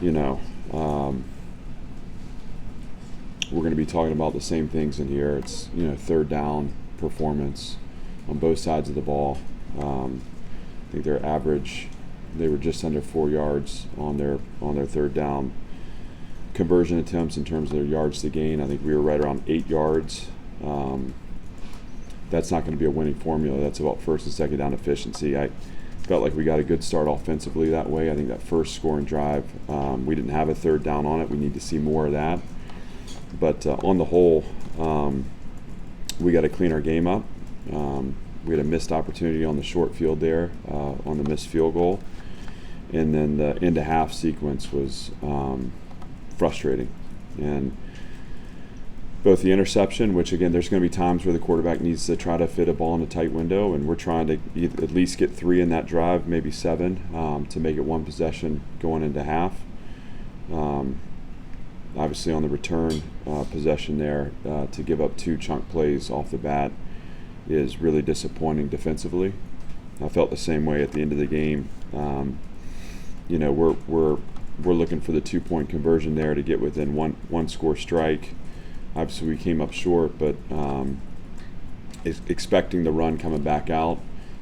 you know, we're going to be talking about the same things in here. It's, third down performance on both sides of the ball. I think their average, they were just under 4 yards on their third down conversion attempts in terms of their yards to gain. I think we were right around 8 yards. That's not going to be a winning formula. That's about first and second down efficiency. I felt like we got a good start offensively that way. I think that first scoring drive, we didn't have a third down on it. We need to see more of that. But on the whole, we got to clean our game up. We had a missed opportunity on the short field there, on the missed field goal. And then the end-to-half sequence was frustrating. And both the interception, which again, there's going to be times where the quarterback needs to try to fit a ball in a tight window, and we're trying to at least get 3 in that drive, maybe 7, to make it one possession going into half. Obviously on the return possession there, to give up 2 chunk plays off the bat is really disappointing defensively. I felt the same way at the end of the game. We're looking for the 2-point conversion there to get within one score strike. Obviously we came up short, but expecting the run coming back out,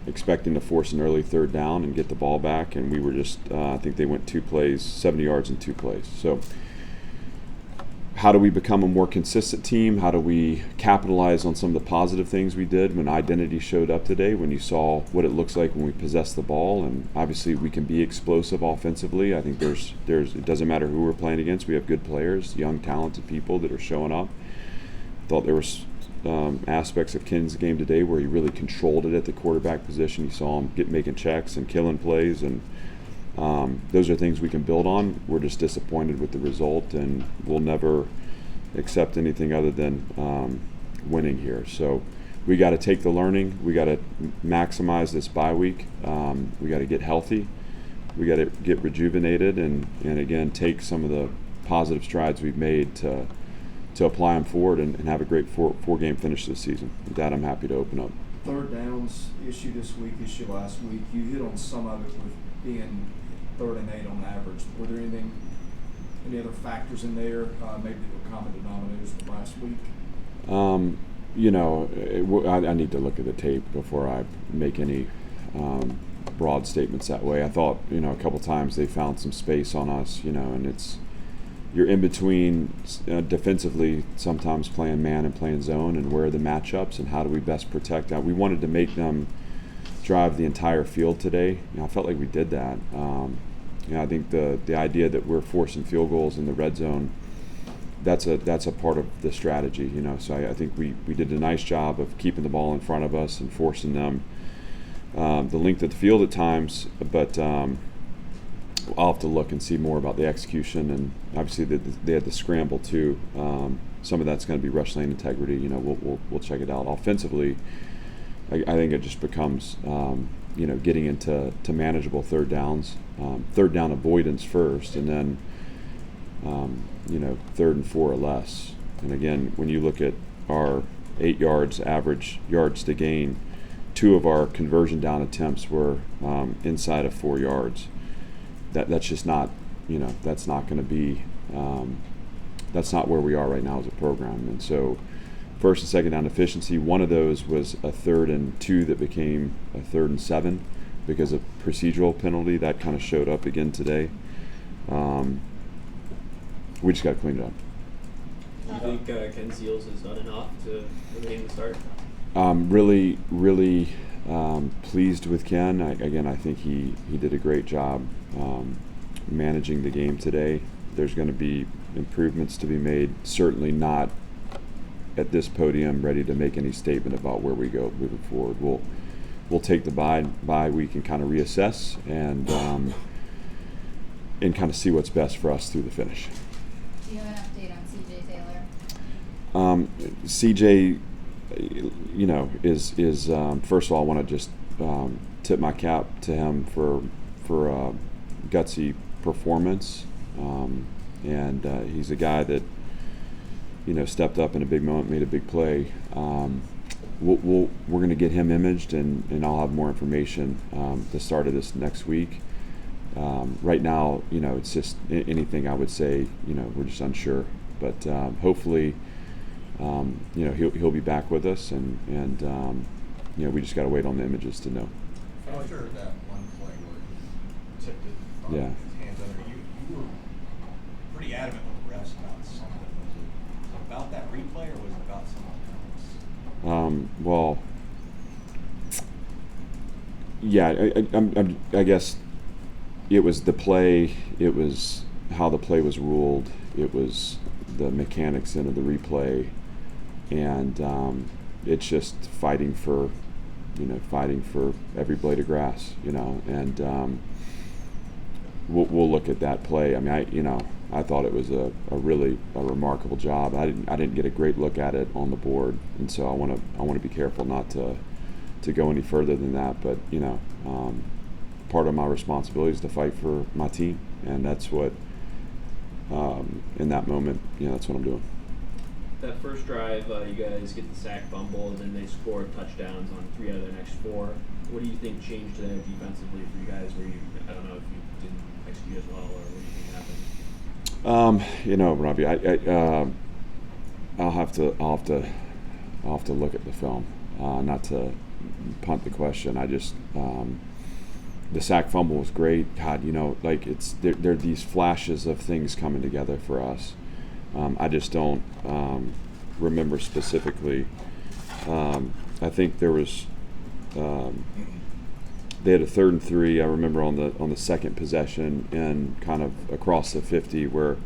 expecting to force an early third down and get the ball back, and we were just, I think they went 2 plays, 70 yards in 2 plays. So how do we become a more consistent team? How do we capitalize on some of the positive things we did when identity showed up today, when you saw what it looks like when we possess the ball? And obviously we can be explosive offensively. I think it doesn't matter who we're playing against. We have good players, young, talented people that are showing up. Thought there was aspects of Ken's game today where he really controlled it at the quarterback position. You saw him making checks and killing plays, and those are things we can build on. We're just disappointed with the result, and we'll never accept anything other than winning here. So we got to take the learning. We got to maximize this bye week. We got to get healthy. We got to get rejuvenated, and again, take some of the positive strides we've made to apply them forward and have a great four-game finish this season. With that, I'm happy to open up. Third downs issue this week, issue last week. You hit on some of it with being 3rd and 8 on average. Were there any other factors in there, maybe that were common denominators from last week? I need to look at the tape before I make any broad statements that way. I thought, a couple times they found some space on us, and you're in between defensively, sometimes playing man and playing zone, and where are the matchups and how do we best protect that. We wanted to make them drive the entire field today. I felt like we did that. I think the idea that we're forcing field goals in the red zone, that's a part of the strategy. So I think we did a nice job of keeping the ball in front of us and forcing them the length of the field at times, but I'll have to look and see more about the execution, and obviously they had the scramble too. Some of that's going to be rush lane integrity. We'll check it out. Offensively, I think it just becomes getting into manageable third downs, third down avoidance first, and then 3rd and 4 or less. And again, when you look at our 8 yards average yards to gain, 2 of our conversion down attempts were inside of 4 yards. That's just not, that's not going to be, that's not where we are right now as a program. And so first and second down efficiency, one of those was a 3rd and 2 that became a 3rd and 7 because of procedural penalty. That kind of showed up again today. We just got to clean it up. Do you think Ken Seals has done enough to for the game to start? Really pleased with Ken. I think he did a great job managing the game today. There's going to be improvements to be made. Certainly not at this podium ready to make any statement about where we go moving forward. We'll take the bye week and kind of reassess and kind of see what's best for us through the finish. Do you have an update on CJ Taylor? CJ, is first of all, I want to just tip my cap to him for gutsy performance, and he's a guy that stepped up in a big moment, made a big play. We're going to get him imaged, and I'll have more information the start of this next week. right now, it's just anything I would say, we're just unsure. But hopefully, he'll be back with us, and we just got to wait on the images to know. After that one play where he tipped it on Yeah. his hands under, you were pretty adamant with the refs about something. Was it about that replay, or was it about something else? Well, yeah, I guess it was the play. It was how the play was ruled. It was the mechanics into the replay, and it's just fighting for every blade of grass, and we'll look at that play. I mean, I thought it was a really remarkable job. I didn't get a great look at it on the board, and so I want to be careful not to go any further than that. But part of my responsibility is to fight for my team, and that's what in that moment, that's what I'm doing. That first drive, you guys get the sack fumble, and then they score touchdowns on 3 out of their next 4. What do you think changed there defensively for you guys? Where I don't know if you didn't execute as well, or what do you think happened? Robbie, I'll have to look at the film, not to punt the question. I just the sack fumble was great. God, there are these flashes of things coming together for us. I just don't remember specifically. I think there was they had a 3rd and 3. I remember on the second possession and kind of across the 50 where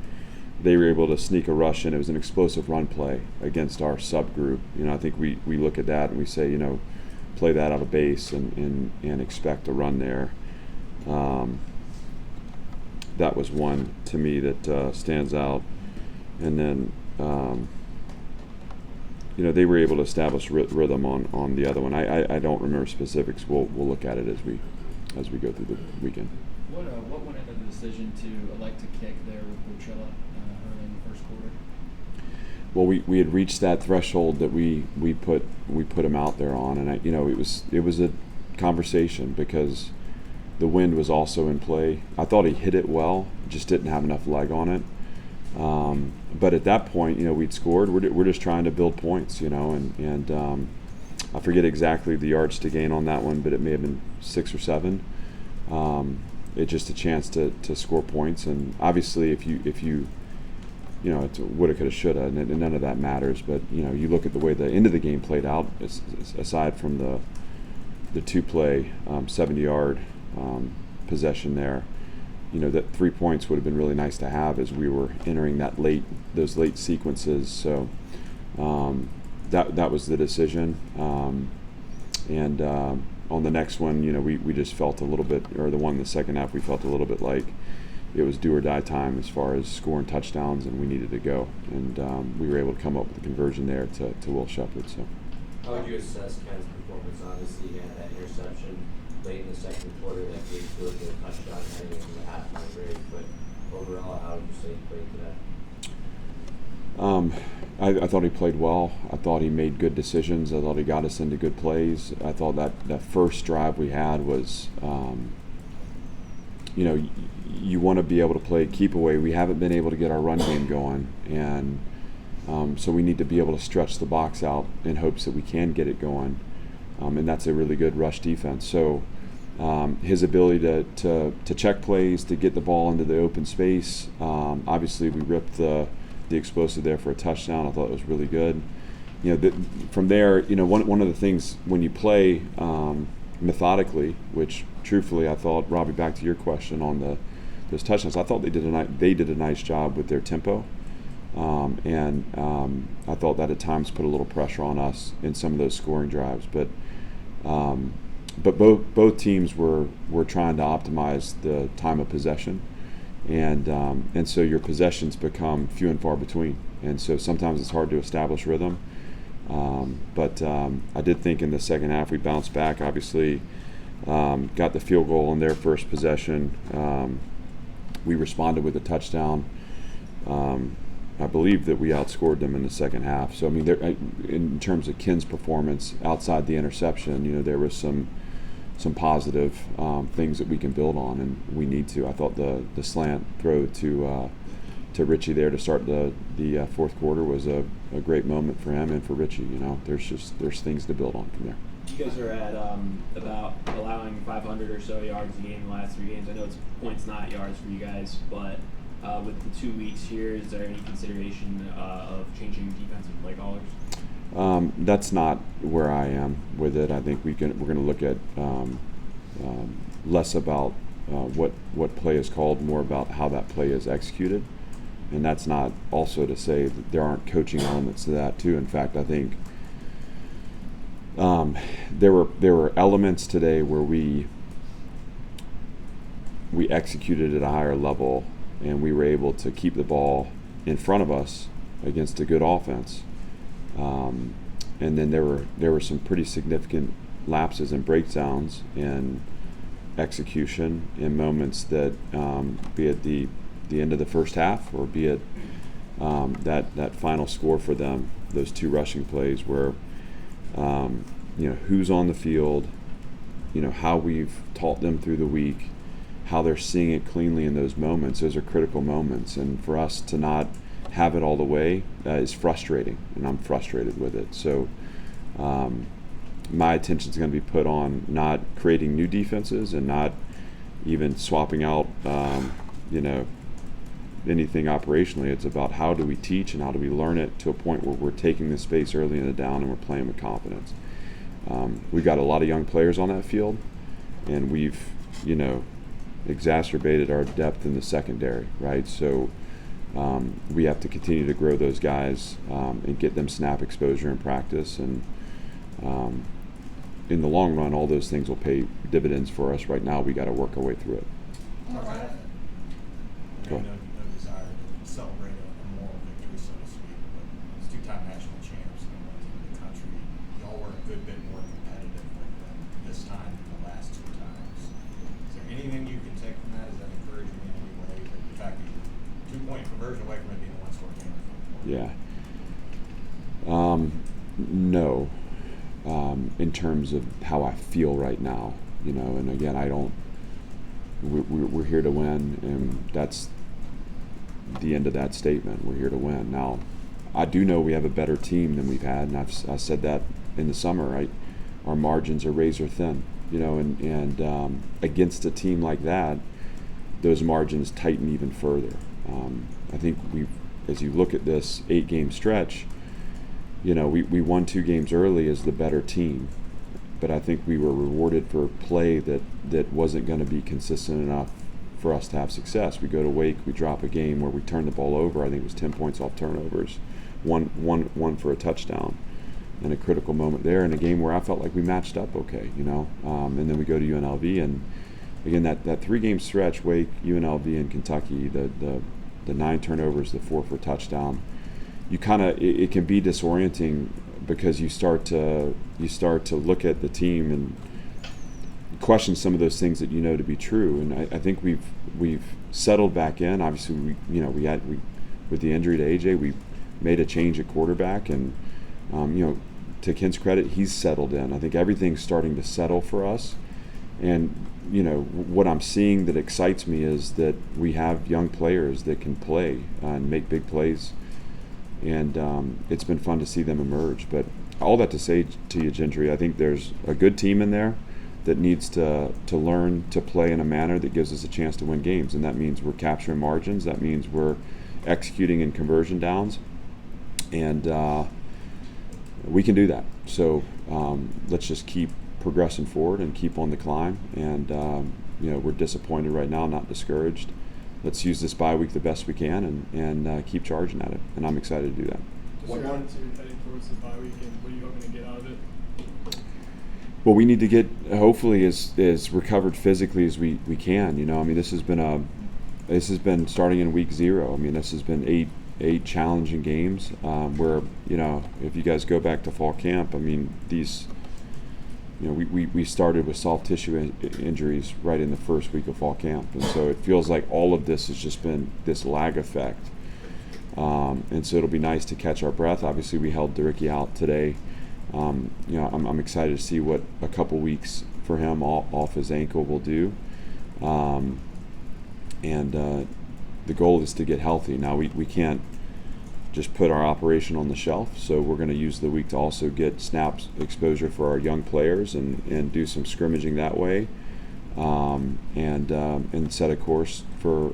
they were able to sneak a rush in. It was an explosive run play against our subgroup. I think we look at that and we say, play that out of base and expect a run there. That was one to me that stands out. And then, they were able to establish rhythm on the other one. I don't remember specifics. We'll look at it as we go through the weekend. What went into the decision to elect to kick there with Burchella early in the first quarter? Well, we had reached that threshold that we put him out there on, and it was a conversation because the wind was also in play. I thought he hit it well, just didn't have enough leg on it. But at that point, we'd scored. We're just trying to build points, and I forget exactly the yards to gain on that one, but it may have been 6 or 7. It's just a chance to score points, and obviously, if you it's woulda, coulda, shoulda, and none of that matters. But you look at the way the end of the game played out. Aside from the 2-play 70-yard possession there. That 3 points would have been really nice to have as we were entering those late sequences. So that was the decision. And on the next one, we just felt a little bit, or the one in the second half, we felt a little bit like it was do or die time as far as scoring touchdowns, and we needed to go. And we were able to come up with a conversion there to Will Shepherd. So. How would you assess Ken's performance? Obviously, he had that interception late in the second quarter that gave Georgia a touchdown heading into the halftime break. But overall, how would you say he played today? I thought he played well. I thought he made good decisions. I thought he got us into good plays. I thought that first drive we had was, you want to be able to play keep away. We haven't been able to get our run game going, and so we need to be able to stretch the box out in hopes that we can get it going. And that's a really good rush defense. So his ability to check plays, to get the ball into the open space. Obviously, we ripped the explosive there for a touchdown. I thought it was really good. From there, one of the things when you play methodically, which truthfully I thought, Robbie, back to your question on those touchdowns, I thought they did a nice job with their tempo. And I thought that at times put a little pressure on us in some of those scoring drives. But both teams were trying to optimize the time of possession, and so your possessions become few and far between. And so sometimes it's hard to establish rhythm. But I did think in the second half we bounced back. Obviously, got the field goal on their first possession. We responded with a touchdown. I believe that we outscored them in the second half. So, in terms of Ken's performance outside the interception, there was some some positive things that we can build on, and we need to. I thought the slant throw to Richie there to start the fourth quarter was a great moment for him and for Richie. There's things to build on from there. You guys are at about allowing 500 or so yards a game in the last 3 games. I know it's points, not yards for you guys, but with the 2 weeks here, is there any consideration of changing defensive play callers? That's not where I am with it. I think we're going to look at less about what play is called, more about how that play is executed. And that's not also to say that there aren't coaching elements to that too. In fact, I think there were elements today where we executed at a higher level, and we were able to keep the ball in front of us against a good offense. And then there were some pretty significant lapses and breakdowns in execution in moments that, be it the end of the first half or be it that final score for them, those 2 rushing plays where who's on the field, how we've taught them through the week, how they're seeing it cleanly in those moments. Those are critical moments, and for us to not have it all the way is frustrating, and I'm frustrated with it. So my attention is going to be put on not creating new defenses and not even swapping out anything operationally. It's about how do we teach and how do we learn it to a point where we're taking the space early in the down and we're playing with confidence. We've got a lot of young players on that field, and we've exacerbated our depth in the secondary, right? So we have to continue to grow those guys and get them snap exposure in practice, and in the long run all those things will pay dividends for us. Right now we got to work our way through it. Go ahead. No desire to celebrate a moral victory, so to speak, but as 2-time national champs and one team in the country, y'all were a good bit more competitive with them this time than the last 2 times. Is there anything you can take from that? Is that encouraging in any way? The fact that you're 2-point conversion away from it being a 1-score game. Yeah. No. In terms of how I feel right now, and again, we're here to win, and that's the end of that statement. We're here to win. Now, I do know we have a better team than we've had, and I said that in the summer, right? Our margins are razor thin, and against a team like that, those margins tighten even further. I think as you look at this 8-game stretch, we won 2 games early as the better team, but I think we were rewarded for play that wasn't going to be consistent enough for us to have success. We go to Wake, we drop a game where we turn the ball over. I think it was 10 points off turnovers, one for a touchdown, and a critical moment there in a game where I felt like we matched up okay, and then we go to UNLV, and again that 3-game stretch, Wake, UNLV, and Kentucky, the 9 turnovers, the 4 for a touchdown. It can be disorienting because you start to look at the team and question some of those things that to be true. And I think we've settled back in. Obviously, we had with the injury to AJ, we made a change at quarterback, and to Ken's credit, he's settled in. I think everything's starting to settle for us. And what I'm seeing that excites me is that we have young players that can play and make big plays. And it's been fun to see them emerge. But all that to say to you, Gentry, I think there's a good team in there that needs to learn to play in a manner that gives us a chance to win games. And that means we're capturing margins. That means we're executing in conversion downs. And we can do that. So let's just keep progressing forward and keep on the climb. And, we're disappointed right now, not discouraged. Let's use this bye week the best we can and keep charging at it. And I'm excited to do that. What's your attitude heading towards the bye week, and what are you hoping to get out of it? Well, we need to get hopefully as recovered physically as we can. This has been starting in week 0. This has been eight challenging games where if you guys go back to fall camp, these. We started with soft tissue injuries right in the first week of fall camp, and so it feels like all of this has just been this lag effect. And so it'll be nice to catch our breath. Obviously, we held Ricky out today. I'm excited to see what a couple weeks for him off his ankle will do. The goal is to get healthy. Now we can't just put our operation on the shelf, so we're going to use the week to also get snaps exposure for our young players and do some scrimmaging that way, and set a course for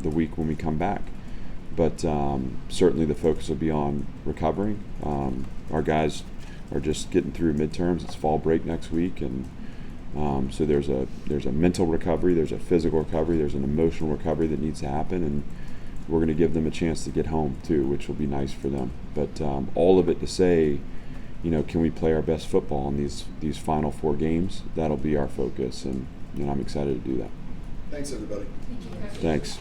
the week when we come back. But certainly the focus will be on recovering. Our guys are just getting through midterms. It's fall break next week, and so there's a mental recovery, there's a physical recovery, there's an emotional recovery that needs to happen, and we're going to give them a chance to get home too, which will be nice for them. But all of it to say, can we play our best football in these final 4 games? That'll be our focus, and I'm excited to do that. Thanks, everybody. Thank you. Thanks.